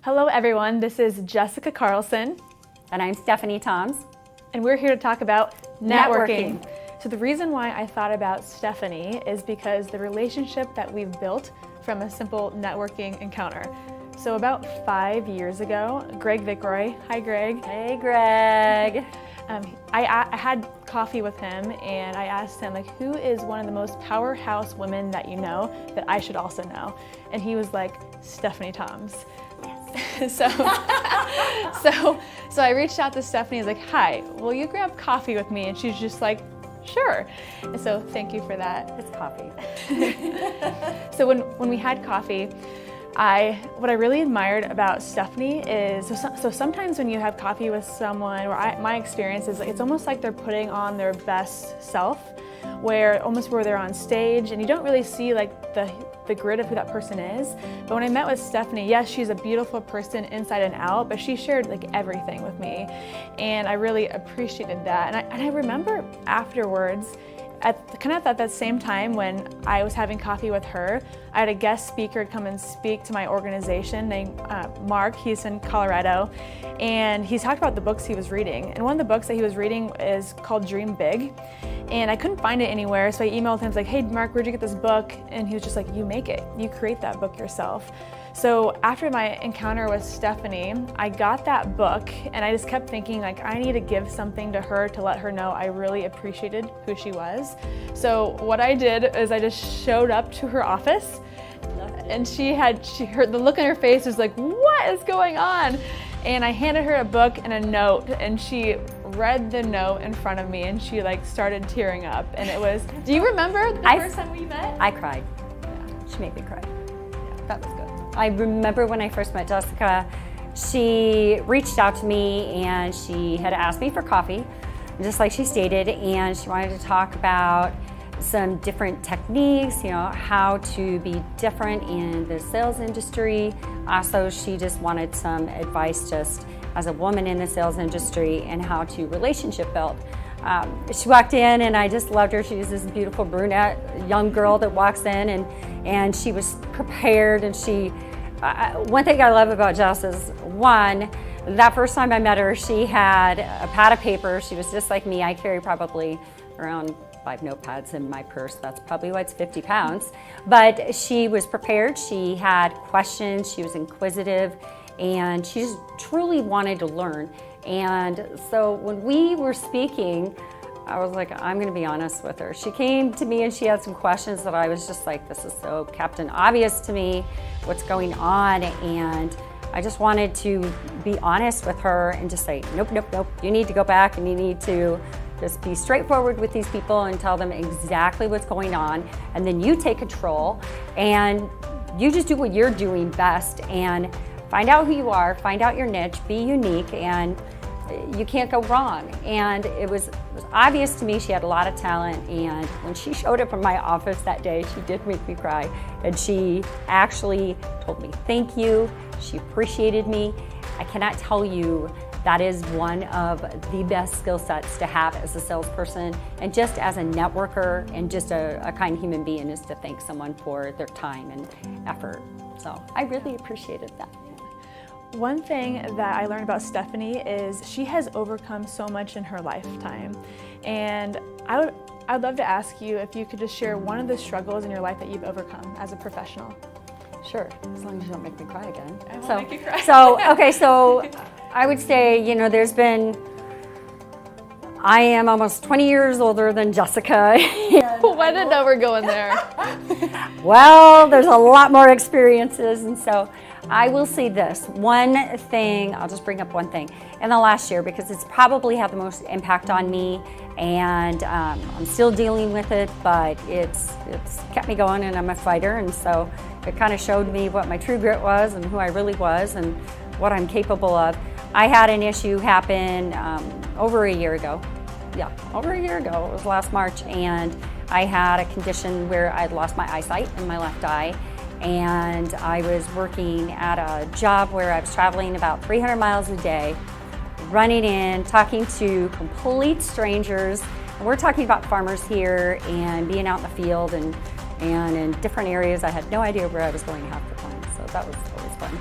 Hello everyone, this is Jessica Carlson. And I'm Stephanie Toms. And we're here to talk about networking. So the reason why I thought about Stephanie is because the relationship that we've built from a simple networking encounter. So about 5 years ago, Greg Vickroy, hi Greg. Hey Greg. I had coffee with him and I asked him, like, who is one of the most powerhouse women that you know that I should also know? And he was like, Stephanie Toms. Yes. So I reached out to Stephanie. I was like, hi, will you grab coffee with me? And she's just like, sure. And so thank you for that. It's coffee. So when we had coffee, what I really admired about Stephanie is, so sometimes when you have coffee with someone, or my experience is it's almost like they're putting on their best self, where they're on stage and you don't really see like the grid of who that person is. But when I met with Stephanie, yes, she's a beautiful person inside and out, but she shared like everything with me. And I really appreciated that. And I remember afterwards, at that same time when I was having coffee with her, I had a guest speaker come and speak to my organization named Mark. He's in Colorado, and he's talked about the books he was reading. And one of the books that he was reading is called Dream Big. And I couldn't find it anywhere, so I emailed him. I was like, hey Mark, where'd you get this book? And he was just like, you make it. You create that book yourself. So after my encounter with Stephanie, I got that book and I just kept thinking, like, I need to give something to her to let her know I really appreciated who she was. So what I did is I just showed up to her office, and the look on her face was like, what is going on? And I handed her a book and a note, and she read the note in front of me and she like started tearing up. And it was, do you remember the first time we met? I cried. Yeah. She made me cry. Yeah, that was good. I remember when I first met Jessica, she reached out to me and she had asked me for coffee, just like she stated, and she wanted to talk about some different techniques, how to be different in the sales industry. Also, she just wanted some advice just as a woman in the sales industry and how to relationship build. She walked in and I just loved her. She was this beautiful brunette young girl that walks in and she was prepared, and one thing I love about Jess is, one, that first time I met her, she had a pad of paper. She was just like me. I carry probably around 5 notepads in my purse. That's probably why it's 50 pounds. But she was prepared. She had questions. She was inquisitive, and she just truly wanted to learn. And so when we were speaking, I was like, I'm going to be honest with her. She came to me and she had some questions that I was just like, this is so Captain Obvious to me, what's going on. And I just wanted to be honest with her and just say, nope, nope, nope. You need to go back and you need to just be straightforward with these people and tell them exactly what's going on. And then you take control and you just do what you're doing best and find out who you are, find out your niche, be unique, and you can't go wrong. And it was obvious to me she had a lot of talent, and when she showed up in my office that day, she did make me cry. And she actually told me thank you, she appreciated me. I cannot tell you, that is one of the best skill sets to have as a salesperson and just as a networker and just a kind human being, is to thank someone for their time and effort. So I really appreciated that. One thing that I learned about Stephanie is she has overcome so much in her lifetime. And I'd love to ask you if you could just share one of the struggles in your life that you've overcome as a professional. Sure, as long as you don't make me cry again. I won't make you cry. So I would say, I am almost 20 years older than Jessica. Why did know we're going there? Well, there's a lot more experiences, and so I will say this one thing. I'll just bring up one thing in the last year because it's probably had the most impact on me, and I'm still dealing with it, but it's kept me going, and I'm a fighter, and so it kind of showed me what my true grit was and who I really was and what I'm capable of. I had an issue happen over a year ago. Yeah, over a year ago. It was last March, and I had a condition where I'd lost my eyesight in my left eye, and I was working at a job where I was traveling about 300 miles a day, running in, talking to complete strangers. And we're talking about farmers here and being out in the field and in different areas. I had no idea where I was going half the time, so that was always fun.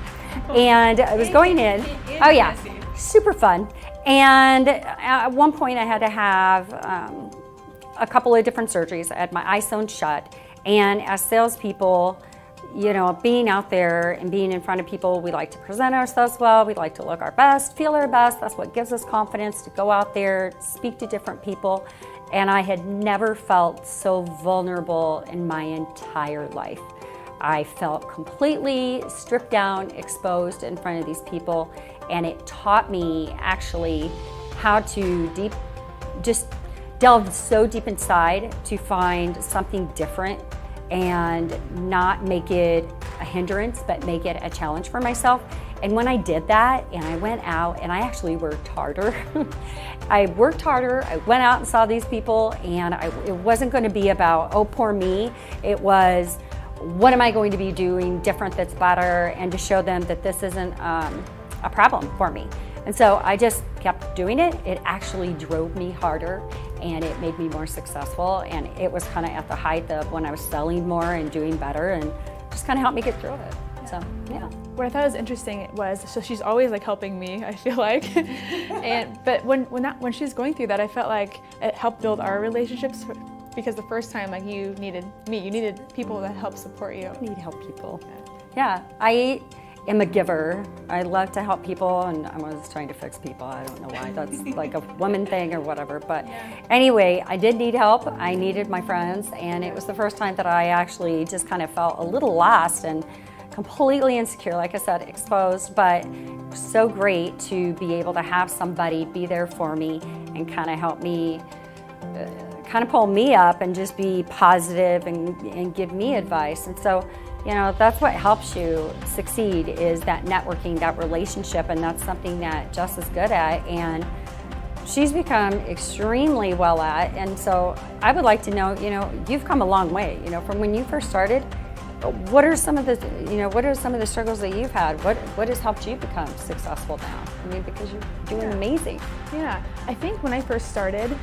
And I was going in. Oh yeah, super fun. And at one point I had to have a couple of different surgeries. I had my eye sewn shut. And as salespeople, you know, being out there and being in front of people, we like to present ourselves well. We like to look our best, feel our best. That's what gives us confidence to go out there, speak to different people. And I had never felt so vulnerable in my entire life. I felt completely stripped down, exposed in front of these people, and it taught me actually how to just delve so deep inside to find something different and not make it a hindrance, but make it a challenge for myself. And when I did that, and I went out and I actually worked harder, I went out and saw these people, and it wasn't going to be about, oh, poor me. It was, what am I going to be doing different that's better, and to show them that this isn't a problem for me. And so I just kept doing it. It actually drove me harder, and it made me more successful. And it was kind of at the height of when I was selling more and doing better, and just kind of helped me get through it. So, yeah. What I thought was interesting was, so she's always like helping me, I feel like. But when she's going through that, I felt like it helped build our relationships, because the first time, like, you needed me, you needed people that help support you. I need to help people. Yeah, I am a giver. I love to help people, and I'm always trying to fix people. I don't know why. That's like a woman thing or whatever. But anyway, I did need help. I needed my friends, and it was the first time that I actually just kind of felt a little lost and completely insecure, like I said, exposed, but so great to be able to have somebody be there for me and kind of help me, kind of pull me up and just be positive and give me advice. And so, you know, that's what helps you succeed, is that networking, that relationship, and that's something that Jess is good at, and she's become extremely well at. And so I would like to know, you know, you've come a long way, you know, from when you first started. What are some of the struggles that you've had? What has helped you become successful now? I mean, because you're doing amazing. Yeah, I think when I first started,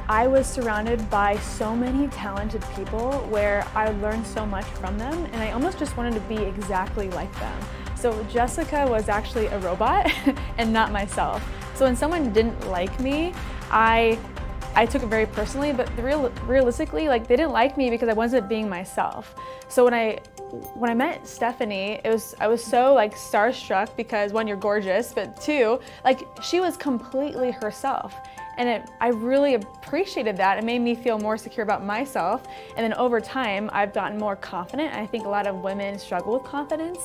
I was surrounded by so many talented people where I learned so much from them, and I almost just wanted to be exactly like them. So Jessica was actually a robot and not myself. So when someone didn't like me, I took it very personally, but realistically, like, they didn't like me because I wasn't being myself. So when I met Stephanie, I was so like starstruck, because one, you're gorgeous, but two, like, she was completely herself. And I really appreciated that. It made me feel more secure about myself. And then over time, I've gotten more confident. I think a lot of women struggle with confidence.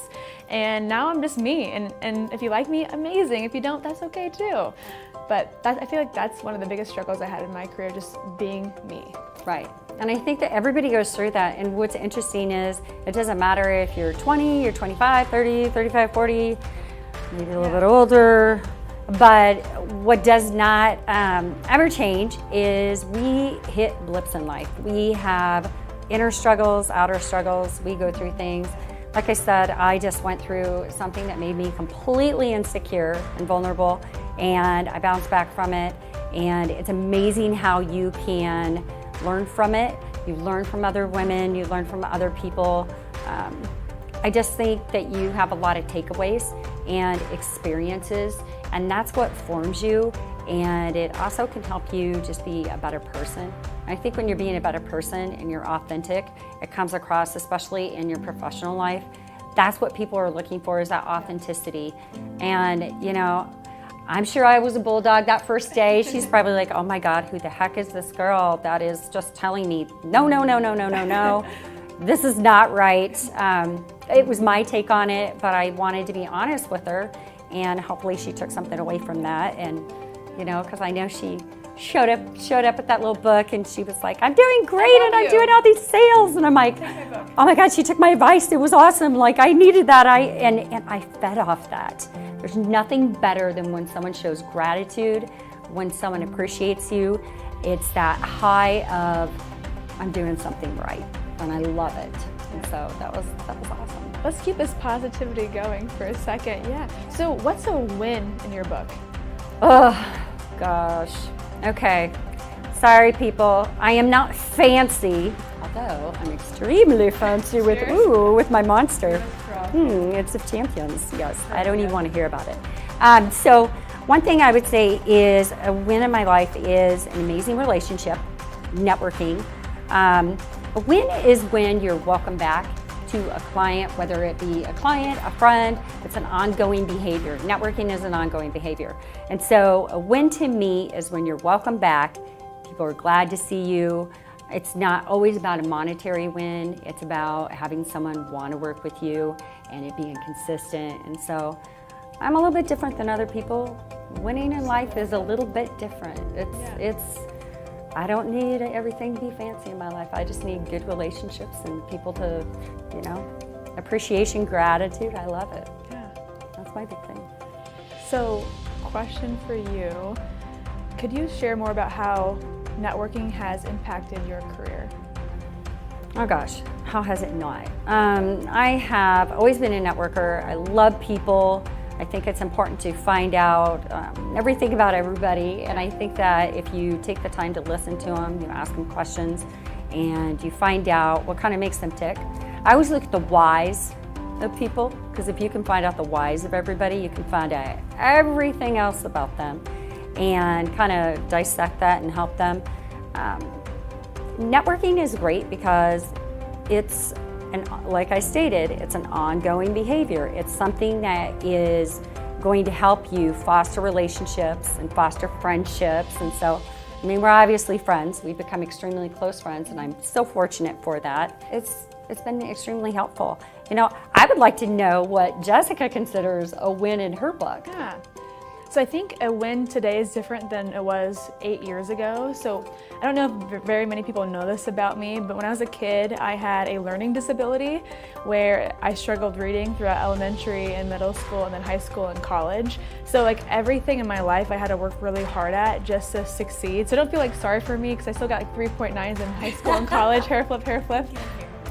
And now I'm just me. And if you like me, amazing. If you don't, that's okay too. But I feel like that's one of the biggest struggles I had in my career, just being me. Right. And I think that everybody goes through that. And what's interesting is, it doesn't matter if you're 20, you're 25, 30, 35, 40, maybe a little bit older. But what does not ever change is we hit blips in life. We have inner struggles, outer struggles. We go through things. Like I said, I just went through something that made me completely insecure and vulnerable, and I bounced back from it. And it's amazing how you can learn from it. You learn from other women, you learn from other people. I just think that you have a lot of takeaways and experiences, and that's what forms you, and it also can help you just be a better person. I think when you're being a better person and you're authentic, it comes across, especially in your professional life. That's what people are looking for, is that authenticity. And, you know, I'm sure I was a bulldog that first day. She's probably like, oh my God, who the heck is this girl that is just telling me, no, no, no, no, no, no, no. This is not right. It was my take on it, but I wanted to be honest with her, and hopefully she took something away from that. And, you know, because I know she showed up with that little book, and she was like, I'm doing great, and I'm doing all these sales. And I'm like, oh my God, she took my advice. It was awesome. Like, I needed that. And I fed off that. There's nothing better than when someone shows gratitude, when someone appreciates you. It's that high of, I'm doing something right, and I love it. And so that was awesome. Let's keep this positivity going for a second. Yeah. So what's a win in your book? Oh, gosh. Okay. Sorry, people. I am not fancy, although I'm extremely fancy with my monster. It's of champions, yes. I don't even want to hear about it. So one thing I would say is a win in my life is an amazing relationship, networking. A win is when you're welcome back to a client, whether it be a client, a friend. It's an ongoing behavior. Networking is an ongoing behavior. And so a win to me is when you're welcome back, people are glad to see you. It's not always about a monetary win. It's about having someone want to work with you and it being consistent. And so I'm a little bit different than other people. Winning in life is a little bit different. I don't need everything to be fancy in my life. I just need good relationships and people to, appreciation, gratitude. I love it. Yeah. That's my big thing. So, question for you. Could you share more about how networking has impacted your career? Oh gosh, how has it not? I have always been a networker. I love people. I think it's important to find out everything about everybody, and I think that if you take the time to listen to them, you ask them questions, and you find out what kind of makes them tick. I always look at the whys of people, because if you can find out the whys of everybody, you can find out everything else about them and kind of dissect that and help them. Networking is great because it's, like I stated, it's an ongoing behavior. It's something that is going to help you foster relationships and foster friendships. And so, we're obviously friends. We've become extremely close friends, and I'm so fortunate for that. It's been extremely helpful. I would like to know what Jessica considers a win in her book. Yeah. So I think a win today is different than it was 8 years ago. So I don't know if very many people know this about me, but when I was a kid, I had a learning disability where I struggled reading throughout elementary and middle school and then high school and college. So everything in my life I had to work really hard at just to succeed. So don't feel sorry for me because I still got 3.9s in high school and college. Hair flip.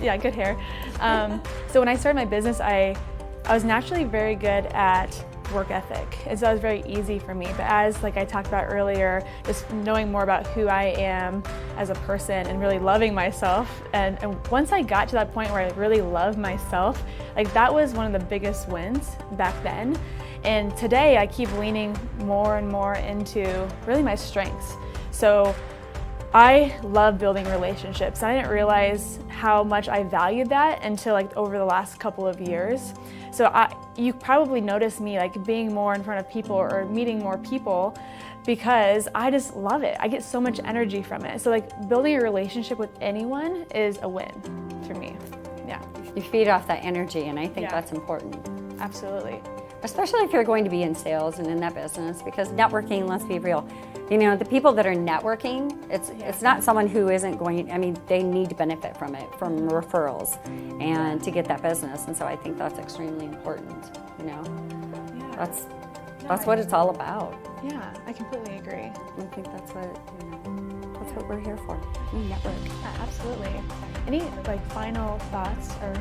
Yeah, good hair. So when I started my business, I was naturally very good at work ethic, and so it was very easy for me. But as I talked about earlier, just knowing more about who I am as a person and really loving myself, and once I got to that point where I really love myself, that was one of the biggest wins back then. And today I keep leaning more and more into really my strengths. So I love building relationships. I didn't realize how much I valued that until over the last couple of years. So you probably notice me being more in front of people or meeting more people because I just love it. I get so much energy from it. So building a relationship with anyone is a win for me. Yeah. You feed off that energy, and I think that's important. Absolutely. Especially if you're going to be in sales and in that business, because networking, let's be real, the people that are networking, it's not someone who isn't going, they need to benefit from it, from referrals, and to get that business. And so I think that's extremely important, That's what it's all about. Yeah, I completely agree. I think that's what we're here for. We network. Yeah, absolutely. Any final thoughts or?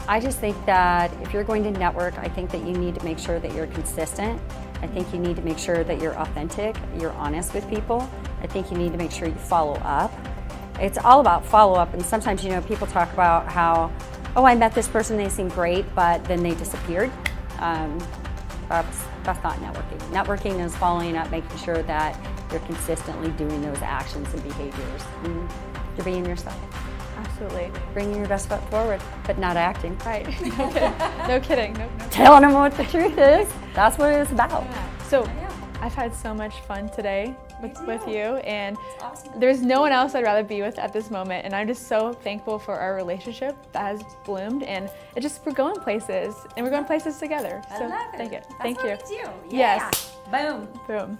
I just think that if you're going to network, I think that you need to make sure that you're consistent. I think you need to make sure that you're authentic, you're honest with people. I think you need to make sure you follow up. It's all about follow-up, and sometimes, people talk about how, I met this person, they seemed great, but then they disappeared. That's not networking. Networking is following up, making sure that you're consistently doing those actions and behaviors. And you're being yourself. Absolutely. Bringing your best foot forward, but not acting. Right. No kidding. No. Telling them what the truth is. That's what it's about. Yeah. So I've had so much fun today with you, and awesome. There's no one else I'd rather be with at this moment, and I'm just so thankful for our relationship that has bloomed, and we're going places, and we're going places together. I so love it. thank you. That's Thank what you. we do. Yes. Yeah. Boom. Boom.